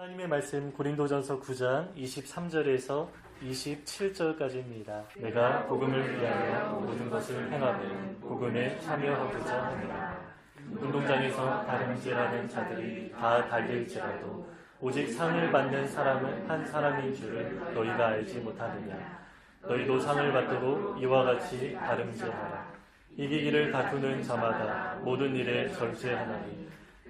하나님의 말씀 고린도전서 9장 23절에서 27절까지입니다. 내가 복음을 위하여 모든 것을 행하되 복음에 참여하고자 합니다. 운동장에서 다름질하는 자들이 다 달릴지라도 오직 상을 받는 사람은 한 사람인 줄을 너희가 알지 못하느냐. 너희도 상을 받도록 이와 같이 다름질하라. 이기기를 다투는 자마다 모든 일에 절제하나니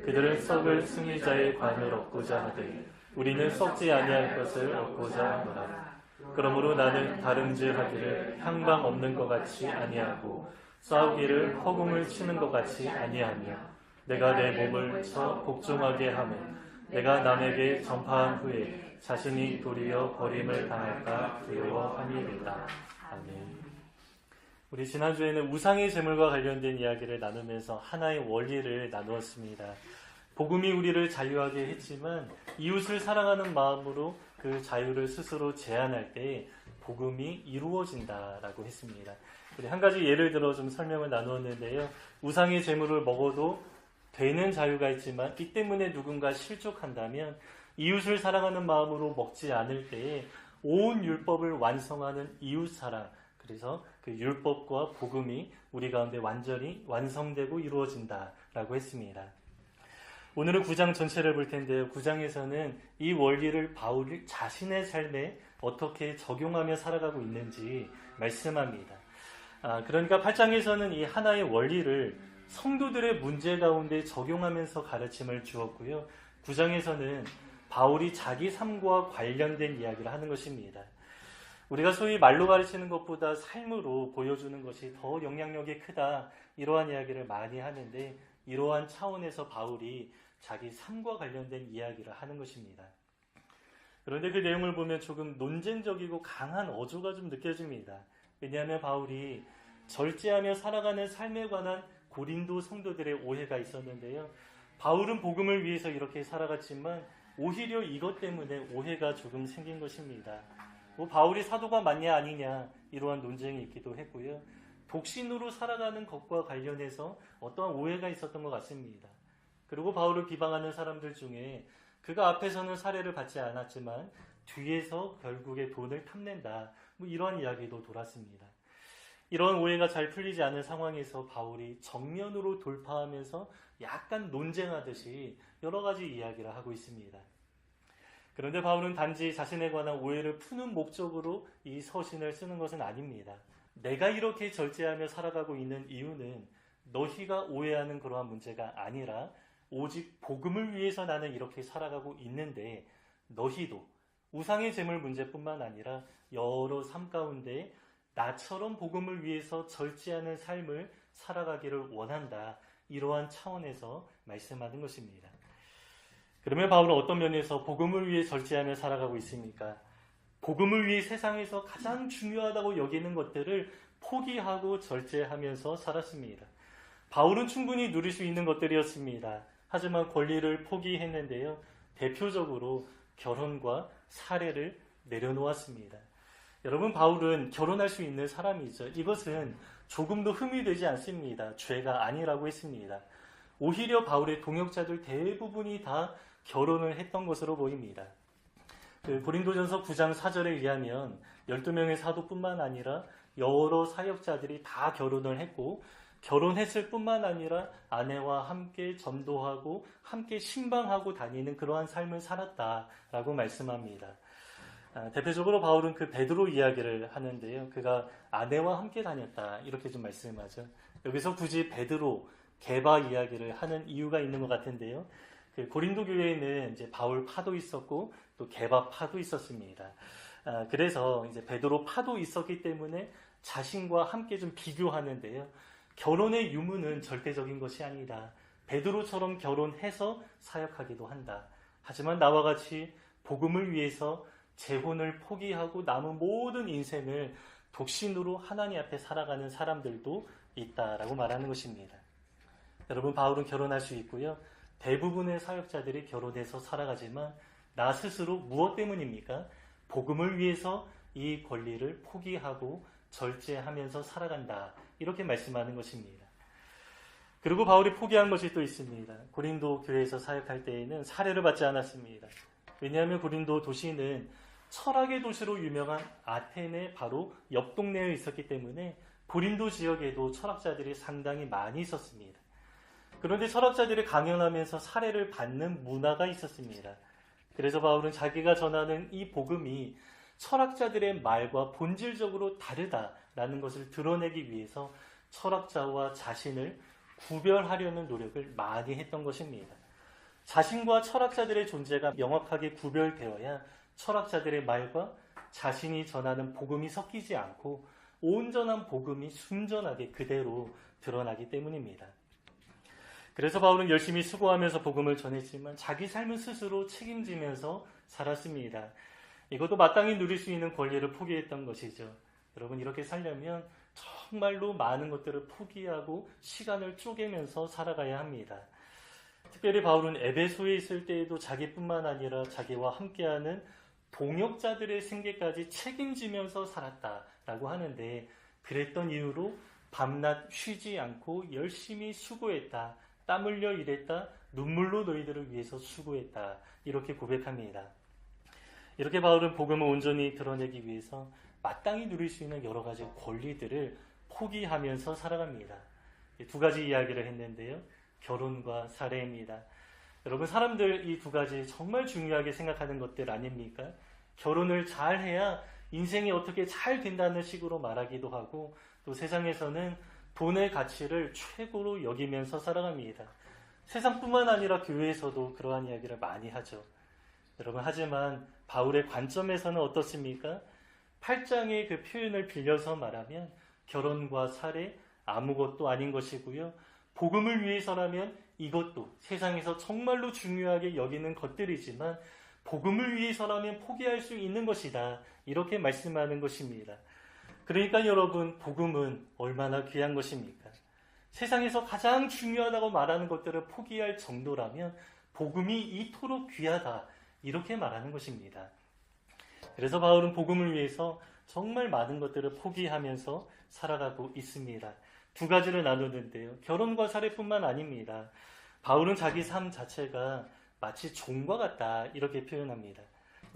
그들은 썩을 승리자의 관을 얻고자 하되 우리는 썩지 아니할 것을 얻고자 하노라. 그러므로 나는 다름질하기를 향방 없는 것 같이 아니하고 싸우기를 허공을 치는 것 같이 아니하며 내가 내 몸을 쳐 복종하게 하며 내가 남에게 전파한 후에 자신이 도리어 버림을 당할까 두려워함이니라. 아멘. 우리 지난주에는 우상의 제물과 관련된 이야기를 나누면서 하나의 원리를 나누었습니다. 복음이 우리를 자유하게 했지만 이웃을 사랑하는 마음으로 그 자유를 스스로 제한할 때 복음이 이루어진다라고 했습니다. 우리 한 가지 예를 들어 좀 설명을 나누었는데요. 우상의 제물을 먹어도 되는 자유가 있지만 이 때문에 누군가 실족한다면 이웃을 사랑하는 마음으로 먹지 않을 때에 온 율법을 완성하는 이웃사랑, 그래서 그 율법과 복음이 우리 가운데 완전히 완성되고 이루어진다라고 했습니다. 오늘은 9장 전체를 볼 텐데요. 9장에서는 이 원리를 바울 자신의 삶에 어떻게 적용하며 살아가고 있는지 말씀합니다. 그러니까 8장에서는 이 하나의 원리를 성도들의 문제 가운데 적용하면서 가르침을 주었고요. 9장에서는 바울이 자기 삶과 관련된 이야기를 하는 것입니다. 우리가 소위 말로 가르치는 것보다 삶으로 보여주는 것이 더 영향력이 크다, 이러한 이야기를 많이 하는데 이러한 차원에서 바울이 자기 삶과 관련된 이야기를 하는 것입니다. 그런데 그 내용을 보면 조금 논쟁적이고 강한 어조가 좀 느껴집니다. 왜냐하면 바울이 절제하며 살아가는 삶에 관한 고린도 성도들의 오해가 있었는데요. 바울은 복음을 위해서 이렇게 살아갔지만 오히려 이것 때문에 오해가 조금 생긴 것입니다. 바울이 사도가 맞냐 아니냐 이러한 논쟁이 있기도 했고요. 독신으로 살아가는 것과 관련해서 어떠한 오해가 있었던 것 같습니다. 그리고 바울을 비방하는 사람들 중에 그가 앞에서는 살해를 받지 않았지만 뒤에서 결국에 돈을 탐낸다, 이러한 이야기도 돌았습니다. 이런 오해가 잘 풀리지 않은 상황에서 바울이 정면으로 돌파하면서 약간 논쟁하듯이 여러 가지 이야기를 하고 있습니다. 그런데 바울은 단지 자신에 관한 오해를 푸는 목적으로 이 서신을 쓰는 것은 아닙니다. 내가 이렇게 절제하며 살아가고 있는 이유는 너희가 오해하는 그러한 문제가 아니라 오직 복음을 위해서 나는 이렇게 살아가고 있는데 너희도 우상의 제물 문제뿐만 아니라 여러 삶 가운데 나처럼 복음을 위해서 절제하는 삶을 살아가기를 원한다, 이러한 차원에서 말씀하는 것입니다. 그러면 바울은 어떤 면에서 복음을 위해 절제하며 살아가고 있습니까? 복음을 위해 세상에서 가장 중요하다고 여기는 것들을 포기하고 절제하면서 살았습니다. 바울은 충분히 누릴 수 있는 것들이었습니다. 하지만 권리를 포기했는데요. 대표적으로 결혼과 살해를 내려놓았습니다. 여러분, 바울은 결혼할 수 있는 사람이죠. 이것은 조금도 흠이 되지 않습니다. 죄가 아니라고 했습니다. 오히려 바울의 동역자들 대부분이 다 결혼을 했던 것으로 보입니다. 고린도전서 9장 4절에 의하면 12명의 사도뿐만 아니라 여러 사역자들이 다 결혼을 했고 결혼했을 뿐만 아니라 아내와 함께 전도하고 함께 신방하고 다니는 그러한 삶을 살았다라고 말씀합니다. 대표적으로 바울은 그 베드로 이야기를 하는데요. 그가 아내와 함께 다녔다, 이렇게 좀 말씀하죠. 여기서 굳이 베드로, 게바 이야기를 하는 이유가 있는 것 같은데요. 그 고린도 교회에는 이제 바울 파도 있었고 또 게바 파도 있었습니다. 그래서 이제 베드로 파도 있었기 때문에 자신과 함께 좀 비교하는데요. 결혼의 유무는 절대적인 것이 아니다. 베드로처럼 결혼해서 사역하기도 한다. 하지만 나와 같이 복음을 위해서 재혼을 포기하고 남은 모든 인생을 독신으로 하나님 앞에 살아가는 사람들도 있다라고 말하는 것입니다. 여러분, 바울은 결혼할 수 있고요. 대부분의 사역자들이 결혼해서 살아가지만 나 스스로 무엇 때문입니까? 복음을 위해서 이 권리를 포기하고 절제하면서 살아간다, 이렇게 말씀하는 것입니다. 그리고 바울이 포기한 것이 또 있습니다. 고린도 교회에서 사역할 때에는 살해를 받지 않았습니다. 왜냐하면 고린도 도시는 철학의 도시로 유명한 아테네 바로 옆 동네에 있었기 때문에 고린도 지역에도 철학자들이 상당히 많이 있었습니다. 그런데 철학자들이 강연하면서 살해를 받는 문화가 있었습니다. 그래서 바울은 자기가 전하는 이 복음이 철학자들의 말과 본질적으로 다르다라는 것을 드러내기 위해서 철학자와 자신을 구별하려는 노력을 많이 했던 것입니다. 자신과 철학자들의 존재가 명확하게 구별되어야 철학자들의 말과 자신이 전하는 복음이 섞이지 않고 온전한 복음이 순전하게 그대로 드러나기 때문입니다. 그래서 바울은 열심히 수고하면서 복음을 전했지만 자기 삶을 스스로 책임지면서 살았습니다. 이것도 마땅히 누릴 수 있는 권리를 포기했던 것이죠. 여러분, 이렇게 살려면 정말로 많은 것들을 포기하고 시간을 쪼개면서 살아가야 합니다. 특별히 바울은 에베소에 있을 때에도 자기뿐만 아니라 자기와 함께하는 동역자들의 생계까지 책임지면서 살았다라고 하는데, 그랬던 이유로 밤낮 쉬지 않고 열심히 수고했다. 땀 흘려 일했다. 눈물로 너희들을 위해서 수고했다. 이렇게 고백합니다. 이렇게 바울은 복음을 온전히 드러내기 위해서 마땅히 누릴 수 있는 여러 가지 권리들을 포기하면서 살아갑니다. 두 가지 이야기를 했는데요. 결혼과 살해입니다. 여러분, 사람들 이 두 가지 정말 중요하게 생각하는 것들 아닙니까? 결혼을 잘 해야 인생이 어떻게 잘 된다는 식으로 말하기도 하고, 또 세상에서는 돈의 가치를 최고로 여기면서 살아갑니다. 세상뿐만 아니라 교회에서도 그러한 이야기를 많이 하죠. 여러분, 하지만 바울의 관점에서는 어떻습니까? 8장의 그 표현을 빌려서 말하면 결혼과 살해 아무것도 아닌 것이고요. 복음을 위해서라면 이것도 세상에서 정말로 중요하게 여기는 것들이지만 복음을 위해서라면 포기할 수 있는 것이다. 이렇게 말씀하는 것입니다. 그러니까 여러분, 복음은 얼마나 귀한 것입니까? 세상에서 가장 중요하다고 말하는 것들을 포기할 정도라면 복음이 이토록 귀하다. 이렇게 말하는 것입니다. 그래서 바울은 복음을 위해서 정말 많은 것들을 포기하면서 살아가고 있습니다. 두 가지를 나누는데요. 결혼과 살해뿐만 아닙니다. 바울은 자기 삶 자체가 마치 종과 같다 이렇게 표현합니다.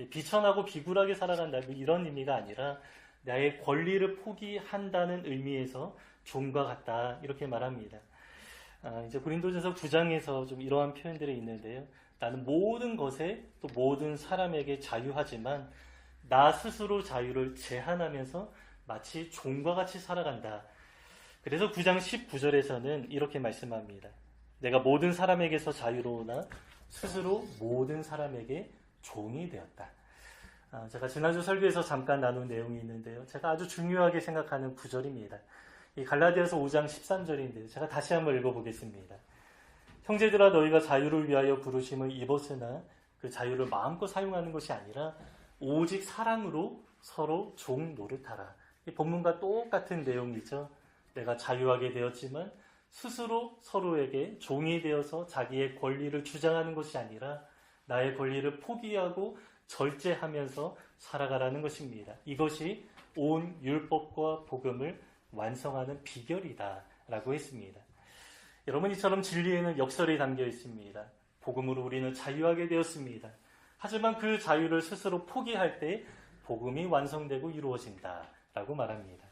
비천하고 비굴하게 살아간다 이런 의미가 아니라 나의 권리를 포기한다는 의미에서 종과 같다 이렇게 말합니다. 이제 고린도전서 9장에서 좀 이러한 표현들이 있는데요. 나는 모든 것에 또 모든 사람에게 자유하지만 나 스스로 자유를 제한하면서 마치 종과 같이 살아간다. 그래서 9장 19절에서는 이렇게 말씀합니다. 내가 모든 사람에게서 자유로우나 스스로 모든 사람에게 종이 되었다. 제가 지난주 설교에서 잠깐 나눈 내용이 있는데요. 제가 아주 중요하게 생각하는 구절입니다. 이 갈라디아서 5장 13절인데요. 제가 다시 한번 읽어보겠습니다. 형제들아, 너희가 자유를 위하여 부르심을 입었으나 그 자유를 마음껏 사용하는 것이 아니라 오직 사랑으로 서로 종 노릇하라. 이 본문과 똑같은 내용이죠. 내가 자유하게 되었지만 스스로 서로에게 종이 되어서 자기의 권리를 주장하는 것이 아니라 나의 권리를 포기하고 절제하면서 살아가라는 것입니다. 이것이 온 율법과 복음을 완성하는 비결이다 라고 했습니다. 여러분, 이처럼 진리에는 역설이 담겨 있습니다. 복음으로 우리는 자유하게 되었습니다. 하지만 그 자유를 스스로 포기할 때 복음이 완성되고 이루어진다 라고 말합니다.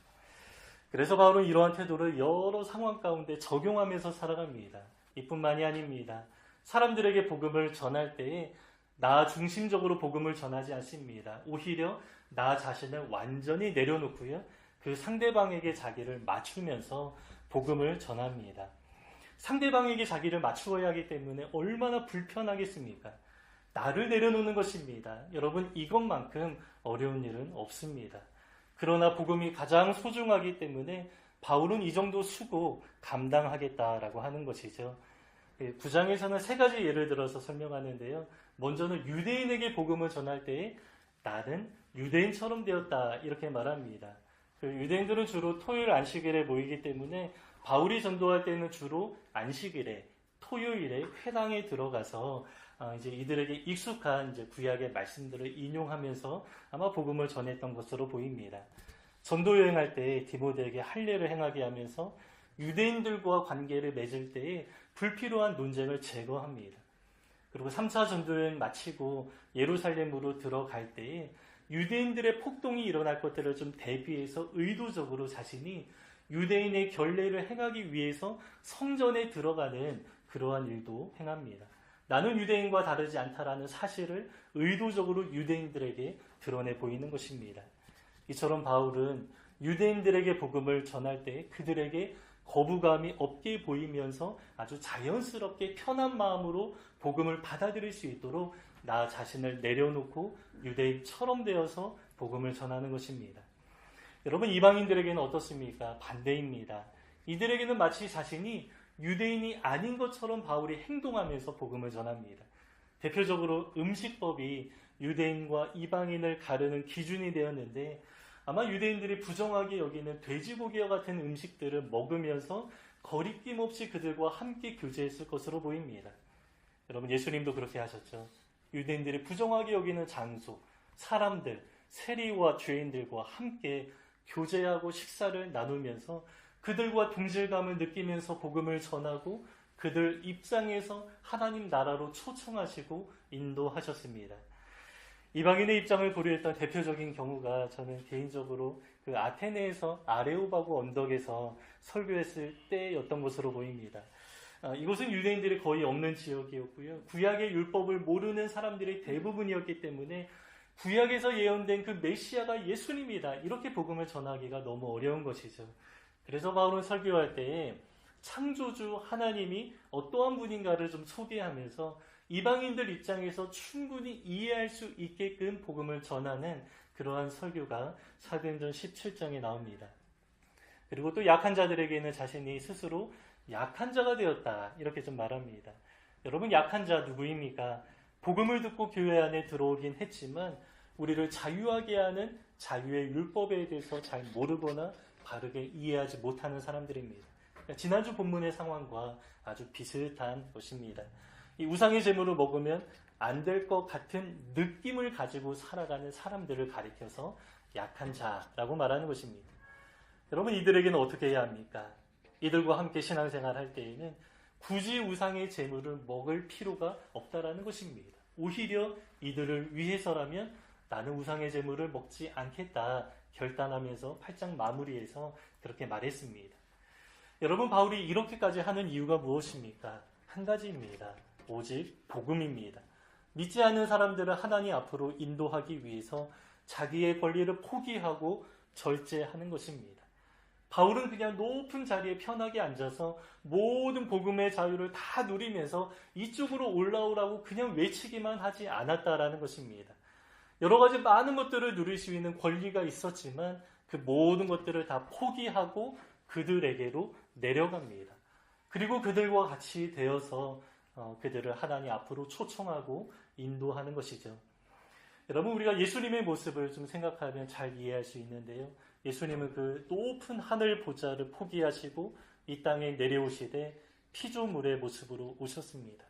그래서 바울은 이러한 태도를 여러 상황 가운데 적용하면서 살아갑니다. 이뿐만이 아닙니다. 사람들에게 복음을 전할 때에 나 중심적으로 복음을 전하지 않습니다. 오히려 나 자신을 완전히 내려놓고요. 그 상대방에게 자기를 맞추면서 복음을 전합니다. 상대방에게 자기를 맞추어야 하기 때문에 얼마나 불편하겠습니까? 나를 내려놓는 것입니다. 여러분, 이것만큼 어려운 일은 없습니다. 그러나 복음이 가장 소중하기 때문에 바울은 이 정도 수고 감당하겠다라고 하는 것이죠. 9장에서는 세 가지 예를 들어서 설명하는데요. 먼저는 유대인에게 복음을 전할 때에 나는 유대인처럼 되었다 이렇게 말합니다. 유대인들은 주로 토요일 안식일에 모이기 때문에 바울이 전도할 때는 주로 안식일에 토요일에 회당에 들어가서 이제 이들에게 익숙한 이제 구약의 말씀들을 인용하면서 아마 복음을 전했던 것으로 보입니다. 전도 여행할 때 디모데에게 할례를 행하게 하면서 유대인들과 관계를 맺을 때에 불필요한 논쟁을 제거합니다. 그리고 3차 전도여행 마치고 예루살렘으로 들어갈 때에 유대인들의 폭동이 일어날 것들을 좀 대비해서 의도적으로 자신이 유대인의 결례를 행하기 위해서 성전에 들어가는 그러한 일도 행합니다. 나는 유대인과 다르지 않다라는 사실을 의도적으로 유대인들에게 드러내 보이는 것입니다. 이처럼 바울은 유대인들에게 복음을 전할 때 그들에게 거부감이 없게 보이면서 아주 자연스럽게 편한 마음으로 복음을 받아들일 수 있도록 나 자신을 내려놓고 유대인처럼 되어서 복음을 전하는 것입니다. 여러분, 이방인들에게는 어떻습니까? 반대입니다. 이들에게는 마치 자신이 유대인이 아닌 것처럼 바울이 행동하면서 복음을 전합니다. 대표적으로 음식법이 유대인과 이방인을 가르는 기준이 되었는데 아마 유대인들이 부정하게 여기는 돼지고기와 같은 음식들을 먹으면서 거리낌 없이 그들과 함께 교제했을 것으로 보입니다. 여러분, 예수님도 그렇게 하셨죠. 유대인들이 부정하게 여기는 장소, 사람들, 세리와 죄인들과 함께 교제하고 식사를 나누면서 그들과 동질감을 느끼면서 복음을 전하고 그들 입장에서 하나님 나라로 초청하시고 인도하셨습니다. 이방인의 입장을 고려했던 대표적인 경우가 저는 개인적으로 그 아테네에서 아레오바고 언덕에서 설교했을 때였던 것으로 보입니다. 이곳은 유대인들이 거의 없는 지역이었고요. 구약의 율법을 모르는 사람들이 대부분이었기 때문에 구약에서 예언된 그 메시아가 예수님이다, 이렇게 복음을 전하기가 너무 어려운 것이죠. 그래서 바울은 설교할 때에 창조주 하나님이 어떠한 분인가를 좀 소개하면서 이방인들 입장에서 충분히 이해할 수 있게끔 복음을 전하는 그러한 설교가 사도행전 17장에 나옵니다. 그리고 또 약한 자들에게는 자신이 스스로 약한 자가 되었다, 이렇게 좀 말합니다. 여러분, 약한 자 누구입니까? 복음을 듣고 교회 안에 들어오긴 했지만 우리를 자유하게 하는 자유의 율법에 대해서 잘 모르거나 바르게 이해하지 못하는 사람들입니다. 지난주 본문의 상황과 아주 비슷한 것입니다. 이 우상의 제물을 먹으면 안 될 것 같은 느낌을 가지고 살아가는 사람들을 가리켜서 약한 자라고 말하는 것입니다. 여러분, 이들에게는 어떻게 해야 합니까? 이들과 함께 신앙생활 할 때에는 굳이 우상의 제물을 먹을 필요가 없다라는 것입니다. 오히려 이들을 위해서라면 나는 우상의 제물을 먹지 않겠다 결단하면서 8장 마무리에서 그렇게 말했습니다. 여러분, 바울이 이렇게까지 하는 이유가 무엇입니까? 한 가지입니다. 오직 복음입니다. 믿지 않는 사람들을 하나님 앞으로 인도하기 위해서 자기의 권리를 포기하고 절제하는 것입니다. 바울은 그냥 높은 자리에 편하게 앉아서 모든 복음의 자유를 다 누리면서 이쪽으로 올라오라고 그냥 외치기만 하지 않았다라는 것입니다. 여러 가지 많은 것들을 누릴 수 있는 권리가 있었지만 그 모든 것들을 다 포기하고 그들에게로 내려갑니다. 그리고 그들과 같이 되어서 그들을 하나님 앞으로 초청하고 인도하는 것이죠. 여러분, 우리가 예수님의 모습을 좀 생각하면 잘 이해할 수 있는데요. 예수님은 그 높은 하늘 보좌를 포기하시고 이 땅에 내려오시되 피조물의 모습으로 오셨습니다.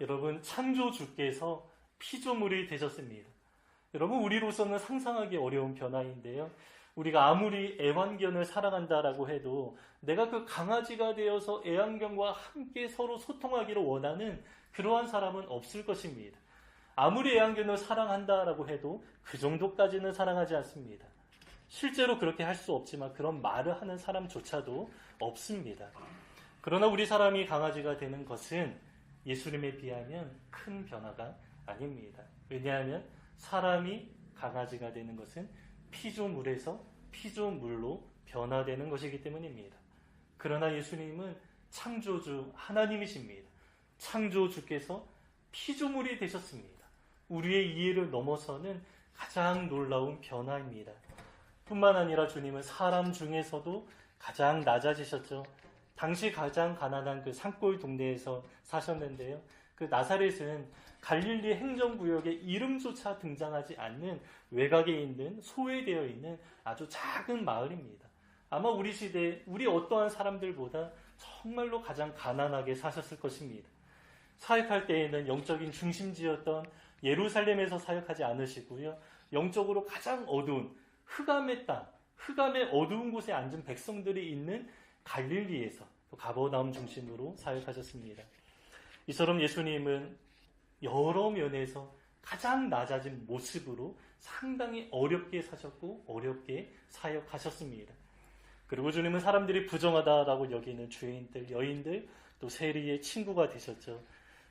여러분, 창조주께서 피조물이 되셨습니다. 여러분, 우리로서는 상상하기 어려운 변화인데요. 우리가 아무리 애완견을 사랑한다라고 해도 내가 그 강아지가 되어서 애완견과 함께 서로 소통하기를 원하는 그러한 사람은 없을 것입니다. 아무리 애완견을 사랑한다라고 해도 그 정도까지는 사랑하지 않습니다. 실제로 그렇게 할 수 없지만 그런 말을 하는 사람조차도 없습니다. 그러나 우리 사람이 강아지가 되는 것은 예수님에 비하면 큰 변화가 아닙니다. 왜냐하면 사람이 강아지가 되는 것은 피조물에서 피조물로 변화되는 것이기 때문입니다. 그러나 예수님은 창조주 하나님이십니다. 창조주께서 피조물이 되셨습니다. 우리의 이해를 넘어서는 가장 놀라운 변화입니다. 뿐만 아니라 주님은 사람 중에서도 가장 낮아지셨죠. 당시 가장 가난한 그 산골 동네에서 사셨는데요. 그 나사렛은 갈릴리 행정구역에 이름조차 등장하지 않는 외곽에 있는 소외되어 있는 아주 작은 마을입니다. 아마 우리 시대에 우리 어떠한 사람들보다 정말로 가장 가난하게 사셨을 것입니다. 사역할 때에는 영적인 중심지였던 예루살렘에서 사역하지 않으시고요. 영적으로 가장 어두운 흑암의 땅, 흑암의 어두운 곳에 앉은 백성들이 있는 갈릴리에서 또 가버나움 중심으로 사역하셨습니다. 이처럼 예수님은 여러 면에서 가장 낮아진 모습으로 상당히 어렵게 사셨고 어렵게 사역하셨습니다. 그리고 주님은 사람들이 부정하다라고 여기는 죄인들, 여인들, 또 세리의 친구가 되셨죠.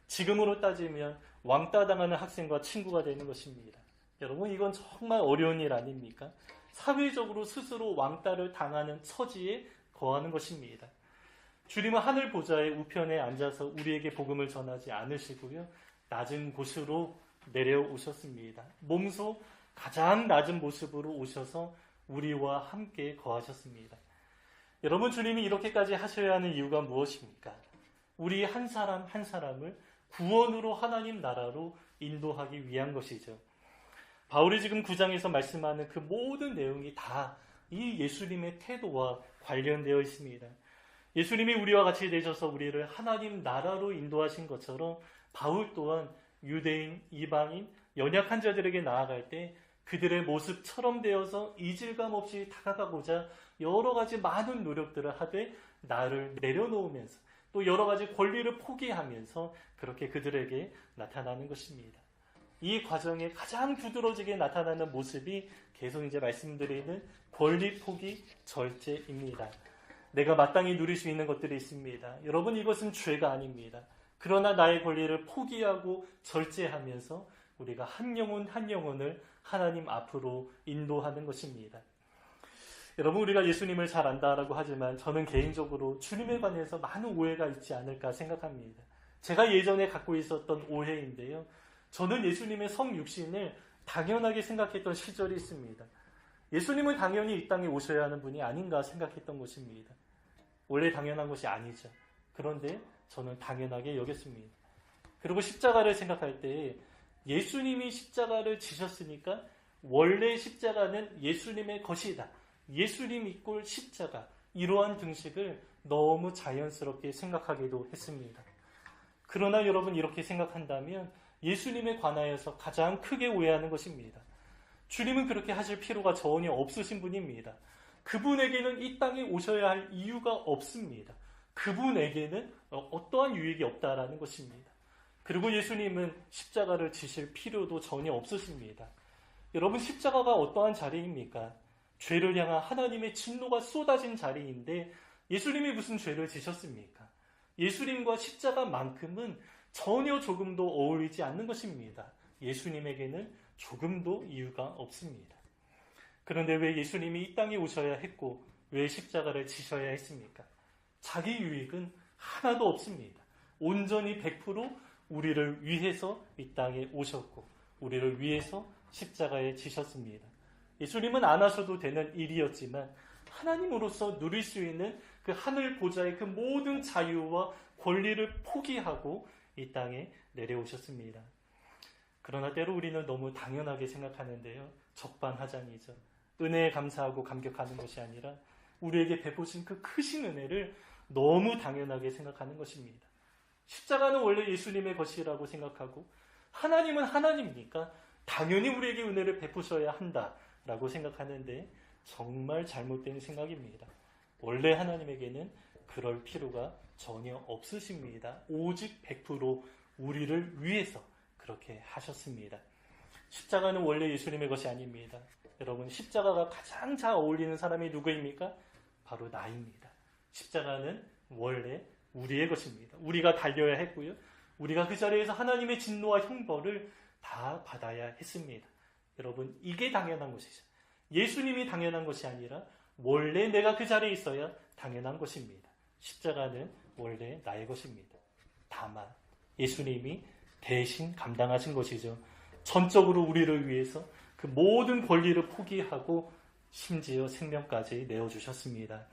지금으로 따지면 왕따 당하는 학생과 친구가 되는 것입니다. 여러분, 이건 정말 어려운 일 아닙니까? 사회적으로 스스로 왕따를 당하는 처지에 거하는 것입니다. 주님은 하늘 보좌의 우편에 앉아서 우리에게 복음을 전하지 않으시고요, 낮은 곳으로 내려오셨습니다. 몸소 가장 낮은 모습으로 오셔서 우리와 함께 거하셨습니다. 여러분, 주님이 이렇게까지 하셔야 하는 이유가 무엇입니까? 우리 한 사람 한 사람을 구원으로 하나님 나라로 인도하기 위한 것이죠. 바울이 지금 9장에서 말씀하는 그 모든 내용이 다 이 예수님의 태도와 관련되어 있습니다. 예수님이 우리와 같이 되셔서 우리를 하나님 나라로 인도하신 것처럼 바울 또한 유대인, 이방인, 연약한 자들에게 나아갈 때 그들의 모습처럼 되어서 이질감 없이 다가가고자 여러 가지 많은 노력들을 하되 나를 내려놓으면서 또 여러 가지 권리를 포기하면서 그렇게 그들에게 나타나는 것입니다. 이 과정에 가장 두드러지게 나타나는 모습이 계속 이제 말씀드리는 권리 포기 절제입니다. 내가 마땅히 누릴 수 있는 것들이 있습니다. 여러분, 이것은 죄가 아닙니다. 그러나 나의 권리를 포기하고 절제하면서 우리가 한 영혼 한 영혼을 하나님 앞으로 인도하는 것입니다. 여러분, 우리가 예수님을 잘 안다라고 하지만 저는 개인적으로 주님에 관해서 많은 오해가 있지 않을까 생각합니다. 제가 예전에 갖고 있었던 오해인데요, 저는 예수님의 성육신을 당연하게 생각했던 시절이 있습니다. 예수님은 당연히 이 땅에 오셔야 하는 분이 아닌가 생각했던 것입니다. 원래 당연한 것이 아니죠. 그런데 저는 당연하게 여겼습니다. 그리고 십자가를 생각할 때 예수님이 십자가를 지셨으니까 원래 십자가는 예수님의 것이다. 예수님 이꼴 십자가, 이러한 등식을 너무 자연스럽게 생각하기도 했습니다. 그러나 여러분, 이렇게 생각한다면 예수님에 관하여서 가장 크게 오해하는 것입니다. 주님은 그렇게 하실 필요가 전혀 없으신 분입니다. 그분에게는 이 땅에 오셔야 할 이유가 없습니다. 그분에게는 어떠한 유익이 없다라는 것입니다. 그리고 예수님은 십자가를 지실 필요도 전혀 없으십니다. 여러분, 십자가가 어떠한 자리입니까? 죄를 향한 하나님의 진노가 쏟아진 자리인데 예수님이 무슨 죄를 지셨습니까? 예수님과 십자가만큼은 전혀 조금도 어울리지 않는 것입니다. 예수님에게는 조금도 이유가 없습니다. 그런데 왜 예수님이 이 땅에 오셔야 했고 왜 십자가를 지셔야 했습니까? 자기 유익은 하나도 없습니다. 온전히 100% 우리를 위해서 이 땅에 오셨고 우리를 위해서 십자가에 지셨습니다. 예수님은 안 하셔도 되는 일이었지만 하나님으로서 누릴 수 있는 그 하늘 보좌의 그 모든 자유와 권리를 포기하고 이 땅에 내려오셨습니다. 그러나 때로 우리는 너무 당연하게 생각하는데요, 적반하장이죠. 은혜에 감사하고 감격하는 것이 아니라 우리에게 베푸신 그 크신 은혜를 너무 당연하게 생각하는 것입니다. 십자가는 원래 예수님의 것이라고 생각하고 하나님은 하나님이니까 당연히 우리에게 은혜를 베푸셔야 한다라고 생각하는데 정말 잘못된 생각입니다. 원래 하나님에게는 그럴 필요가 전혀 없으십니다. 오직 100% 우리를 위해서 그렇게 하셨습니다. 십자가는 원래 예수님의 것이 아닙니다. 여러분, 십자가가 가장 잘 어울리는 사람이 누구입니까? 바로 나입니다. 십자가는 원래 우리의 것입니다. 우리가 달려야 했고요. 우리가 그 자리에서 하나님의 진노와 형벌을 다 받아야 했습니다. 여러분, 이게 당연한 것이죠. 예수님이 당연한 것이 아니라 원래 내가 그 자리에 있어야 당연한 것입니다. 십자가는 원래 나의 것입니다. 다만 예수님이 대신 감당하신 것이죠. 전적으로 우리를 위해서 그 모든 권리를 포기하고 심지어 생명까지 내어주셨습니다.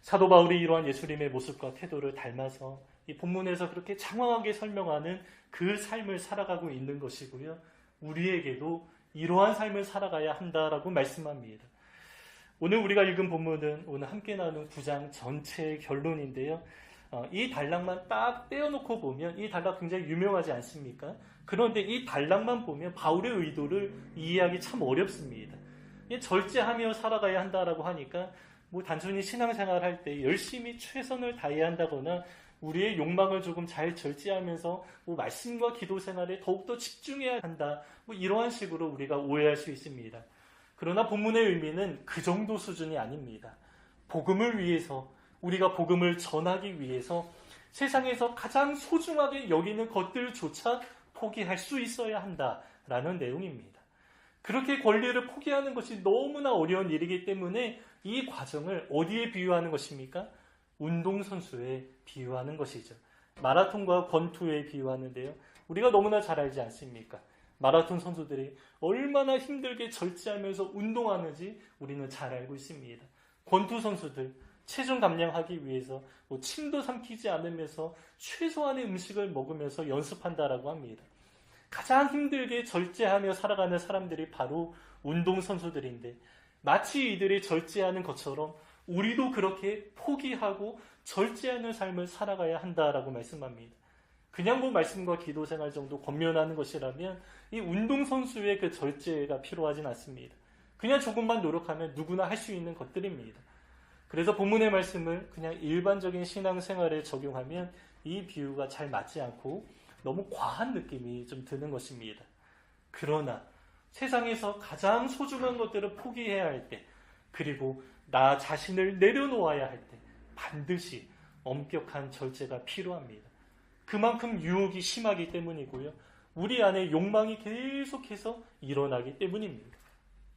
사도 바울이 이러한 예수님의 모습과 태도를 닮아서 이 본문에서 그렇게 장황하게 설명하는 그 삶을 살아가고 있는 것이고요. 우리에게도 이러한 삶을 살아가야 한다라고 말씀합니다. 오늘 우리가 읽은 본문은 오늘 함께 나눈 9장 전체의 결론인데요. 이 단락만 딱 떼어놓고 보면 이 단락 굉장히 유명하지 않습니까? 그런데 이 단락만 보면 바울의 의도를 이해하기 참 어렵습니다. 절제하며 살아가야 한다라고 하니까 뭐 단순히 신앙생활 할 때 열심히 최선을 다해야 한다거나 우리의 욕망을 조금 잘 절제하면서 말씀과 기도 생활에 더욱더 집중해야 한다. 이러한 식으로 우리가 오해할 수 있습니다. 그러나 본문의 의미는 그 정도 수준이 아닙니다. 복음을 위해서, 우리가 복음을 전하기 위해서 세상에서 가장 소중하게 여기는 것들조차 포기할 수 있어야 한다라는 내용입니다. 그렇게 권리를 포기하는 것이 너무나 어려운 일이기 때문에 이 과정을 어디에 비유하는 것입니까? 운동선수에 비유하는 것이죠. 마라톤과 권투에 비유하는데요. 우리가 너무나 잘 알지 않습니까? 마라톤 선수들이 얼마나 힘들게 절제하면서 운동하는지 우리는 잘 알고 있습니다. 권투 선수들, 체중 감량하기 위해서 침도 삼키지 않으면서 최소한의 음식을 먹으면서 연습한다라고 합니다. 가장 힘들게 절제하며 살아가는 사람들이 바로 운동선수들인데 마치 이들이 절제하는 것처럼 우리도 그렇게 포기하고 절제하는 삶을 살아가야 한다라고 말씀합니다. 그냥 말씀과 기도 생활 정도 권면하는 것이라면 이 운동선수의 그 절제가 필요하진 않습니다. 그냥 조금만 노력하면 누구나 할 수 있는 것들입니다. 그래서 본문의 말씀을 그냥 일반적인 신앙생활에 적용하면 이 비유가 잘 맞지 않고 너무 과한 느낌이 좀 드는 것입니다. 그러나 세상에서 가장 소중한 것들을 포기해야 할 때, 그리고 나 자신을 내려놓아야 할 때 반드시 엄격한 절제가 필요합니다. 그만큼 유혹이 심하기 때문이고요. 우리 안에 욕망이 계속해서 일어나기 때문입니다.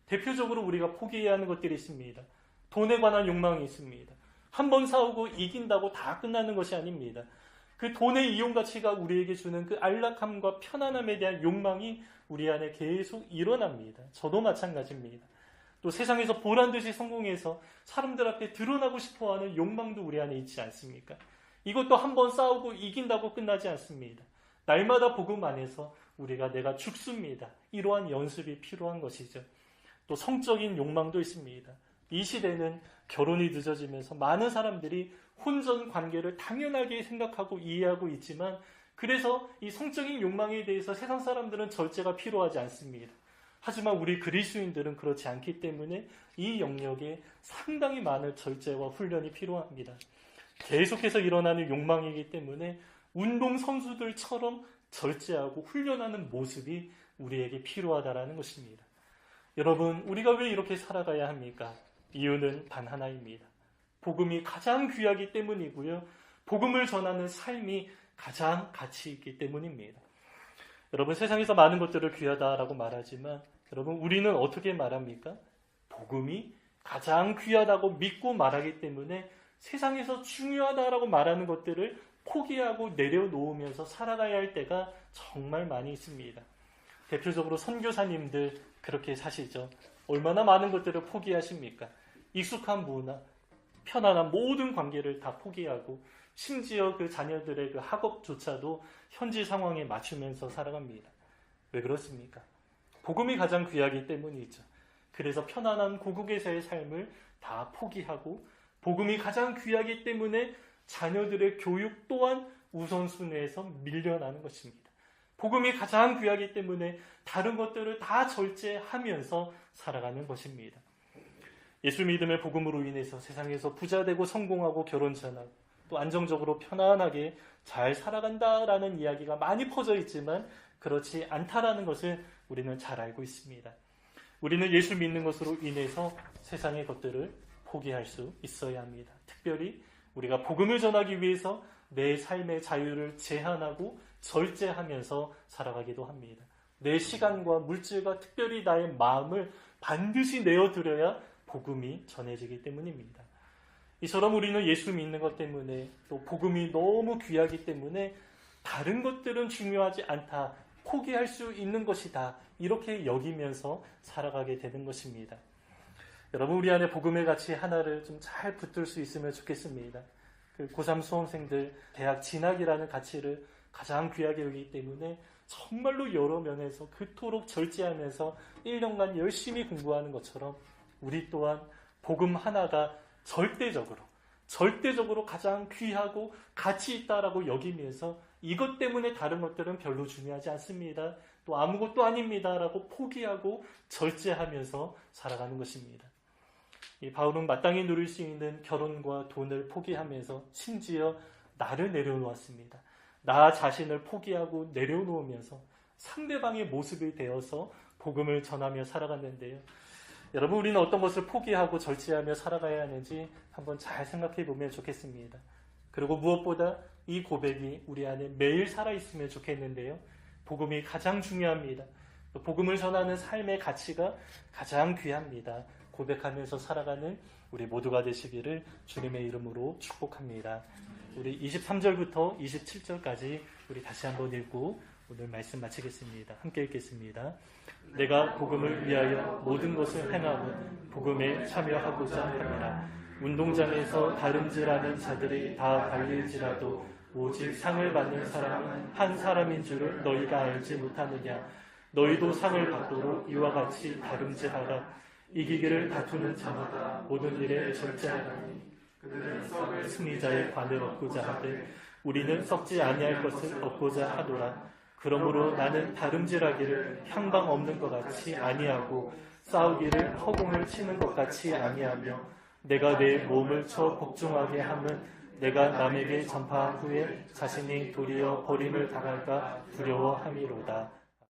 대표적으로 우리가 포기해야 하는 것들이 있습니다. 돈에 관한 욕망이 있습니다. 한번 싸우고 이긴다고 다 끝나는 것이 아닙니다. 그 돈의 이용 가치가 우리에게 주는 그 안락함과 편안함에 대한 욕망이 우리 안에 계속 일어납니다. 저도 마찬가지입니다. 또 세상에서 보란듯이 성공해서 사람들 앞에 드러나고 싶어하는 욕망도 우리 안에 있지 않습니까? 이것도 한번 싸우고 이긴다고 끝나지 않습니다. 날마다 복음 안에서 우리가 내가 죽습니다. 이러한 연습이 필요한 것이죠. 또 성적인 욕망도 있습니다. 이 시대는 결혼이 늦어지면서 많은 사람들이 혼전 관계를 당연하게 생각하고 이해하고 있지만 그래서 이 성적인 욕망에 대해서 세상 사람들은 절제가 필요하지 않습니다. 하지만 우리 그리스도인들은 그렇지 않기 때문에 이 영역에 상당히 많은 절제와 훈련이 필요합니다. 계속해서 일어나는 욕망이기 때문에 운동선수들처럼 절제하고 훈련하는 모습이 우리에게 필요하다는 것입니다. 여러분, 우리가 왜 이렇게 살아가야 합니까? 이유는 단 하나입니다. 복음이 가장 귀하기 때문이고요. 복음을 전하는 삶이 가장 가치 있기 때문입니다. 여러분, 세상에서 많은 것들을 귀하다라고 말하지만 여러분, 우리는 어떻게 말합니까? 복음이 가장 귀하다고 믿고 말하기 때문에 세상에서 중요하다라고 말하는 것들을 포기하고 내려놓으면서 살아가야 할 때가 정말 많이 있습니다. 대표적으로 선교사님들 그렇게 사시죠. 얼마나 많은 것들을 포기하십니까? 익숙한 문화, 편안한 모든 관계를 다 포기하고 심지어 그 자녀들의 그 학업조차도 현지 상황에 맞추면서 살아갑니다. 왜 그렇습니까? 복음이 가장 귀하기 때문이죠. 그래서 편안한 고국에서의 삶을 다 포기하고 복음이 가장 귀하기 때문에 자녀들의 교육 또한 우선순위에서 밀려나는 것입니다. 복음이 가장 귀하기 때문에 다른 것들을 다 절제하면서 살아가는 것입니다. 예수 믿음의 복음으로 인해서 세상에서 부자되고 성공하고 결혼 전하고 또 안정적으로 편안하게 잘 살아간다라는 이야기가 많이 퍼져 있지만 그렇지 않다라는 것을 우리는 잘 알고 있습니다. 우리는 예수 믿는 것으로 인해서 세상의 것들을 포기할 수 있어야 합니다. 특별히 우리가 복음을 전하기 위해서 내 삶의 자유를 제한하고 절제하면서 살아가기도 합니다. 내 시간과 물질과 특별히 나의 마음을 반드시 내어드려야 복음이 전해지기 때문입니다. 이처럼 우리는 예수 믿는 것 때문에 또 복음이 너무 귀하기 때문에 다른 것들은 중요하지 않다, 포기할 수 있는 것이다, 이렇게 여기면서 살아가게 되는 것입니다. 여러분, 우리 안에 복음의 가치 하나를 좀 잘 붙들 수 있으면 좋겠습니다. 그 고3 수험생들 대학 진학이라는 가치를 가장 귀하게 여기기 때문에 정말로 여러 면에서 그토록 절제하면서 1년간 열심히 공부하는 것처럼 우리 또한 복음 하나가 절대적으로 가장 귀하고 가치 있다라고 여기면서 이것 때문에 다른 것들은 별로 중요하지 않습니다. 또 아무것도 아닙니다라고 포기하고 절제하면서 살아가는 것입니다. 이 바울은 마땅히 누릴 수 있는 결혼과 돈을 포기하면서 심지어 나를 내려놓았습니다. 나 자신을 포기하고 내려놓으면서 상대방의 모습이 되어서 복음을 전하며 살아갔는데요. 여러분, 우리는 어떤 것을 포기하고 절제하며 살아가야 하는지 한번 잘 생각해 보면 좋겠습니다. 그리고 무엇보다 이 고백이 우리 안에 매일 살아있으면 좋겠는데요. 복음이 가장 중요합니다. 복음을 전하는 삶의 가치가 가장 귀합니다. 고백하면서 살아가는 우리 모두가 되시기를 주님의 이름으로 축복합니다. 우리 23절부터 27절까지 우리 다시 한번 읽고 오늘 말씀 마치겠습니다. 함께 읽겠습니다. 내가 복음을 위하여 모든 것을 행하고 복음에 참여하고자 합니다. 운동장에서 다름질하는 자들이 다 달릴지라도 오직 상을 받는 사람은 한 사람인 줄을 너희가 알지 못하느냐. 너희도 상을 받도록 이와 같이 다름질하라. 이기기를 다투는 자마다 모든 일에 절제하라니. 그들은 썩을 승리자의 관을 얻고자 하되 우리는 썩지 아니할 것을 얻고자 하노라. 그러므로 나는 다름질하기를 향방 없는 것 같이 아니하고 싸우기를 허공을 치는 것 같이 아니하며 내가 내 몸을 쳐 복종하게 함은 내가 남에게 전파한 후에 자신이 도리어 버림을 당할까 두려워함이로다.